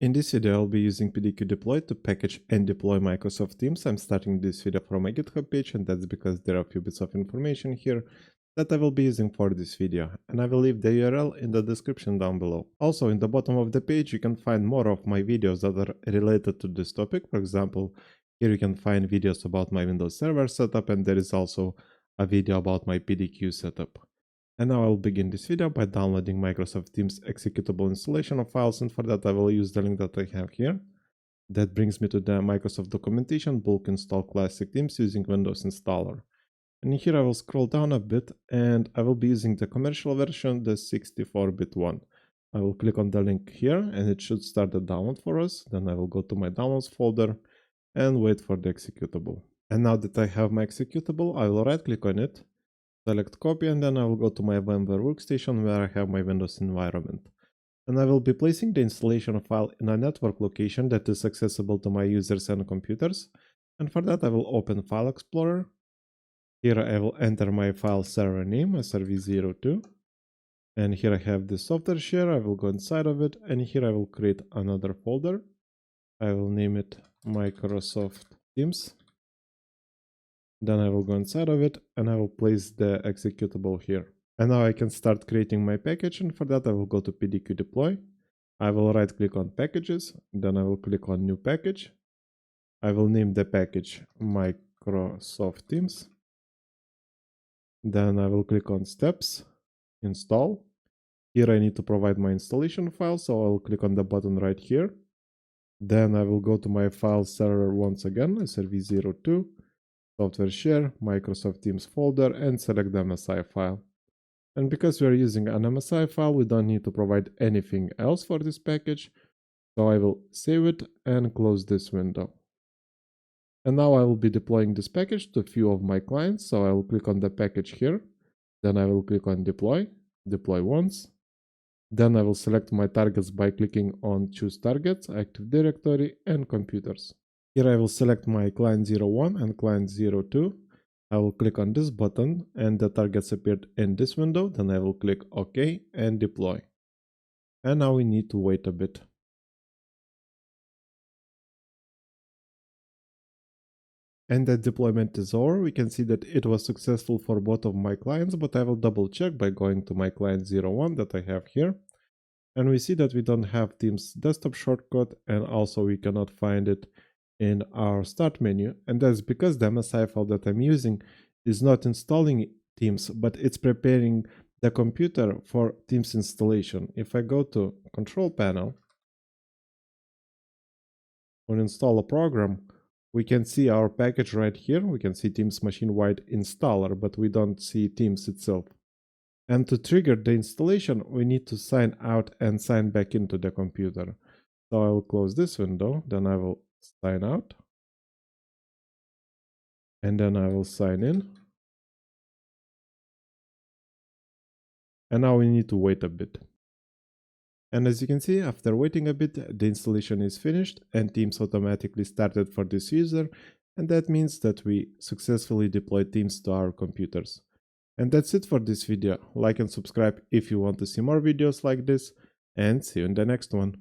In this video, I'll be using PDQ Deploy to package and deploy Microsoft Teams. I'm starting this video from my GitHub page, and that's because there are a few bits of information here that I will be using for this video, and I will leave the URL in the description down below. Also, in the bottom of the page, you can find more of my videos that are related to this topic. For example, here you can find videos about my Windows Server setup, and there is also a video about my PDQ setup. And now I'll begin this video by downloading Microsoft Teams executable installation of files, and for that I will use the link that I have here. That brings me to the Microsoft documentation, bulk install classic Teams using Windows installer. And here I will scroll down a bit, and I will be using the commercial version, the 64-bit one. I will click on the link here, and it should start the download for us. Then I will go to my downloads folder and wait for the executable. And now that I have my executable, I will right click on it, select copy, and then I will go to my VMware workstation where I have my Windows environment. And I will be placing the installation file in a network location that is accessible to my users and computers. And for that I will open File Explorer. Here I will enter my file server name, SRV02. And here I have the software share. I will go inside of it, and here I will create another folder. I will name it Microsoft Teams. Then I will go inside of it, and I will place the executable here. And now I can start creating my package, and for that I will go to PDQ Deploy. I will right click on Packages, then I will click on New Package. I will name the package Microsoft Teams. Then I will click on Steps, Install. Here I need to provide my installation file, so I will click on the button right here. Then I will go to my file server once again, SRV02. Software share, Microsoft Teams folder, and select the MSI file. And because we are using an MSI file, we don't need to provide anything else for this package. So I will save it and close this window. And now I will be deploying this package to a few of my clients. So I will click on the package here. Then I will click on deploy once. Then I will select my targets by clicking on choose targets, Active Directory, and computers. Here I will select my client 01 and client 02. I will click on this button and the targets appeared in this window. Then I will click OK and deploy. And now we need to wait a bit. And the deployment is over. We can see that it was successful for both of my clients, but I will double check by going to my client 01 that I have here. And we see that we don't have Teams desktop shortcut, and also we cannot find it in our start menu, and that's because the MSI file that I'm using is not installing Teams, but it's preparing the computer for Teams installation. If I go to Control Panel or install a program, we can see our package right here. We can see Teams machine-wide installer, but we don't see Teams itself. And to trigger the installation, we need to sign out and sign back into the computer. So I will close this window, then I will sign out, and then I will sign in. And now we need to wait a bit. And as you can see, after waiting a bit, the installation is finished and Teams automatically started for this user, and that means that we successfully deployed Teams to our computers. And that's it for this video. Like and subscribe if you want to see more videos like this, and see you in the next one.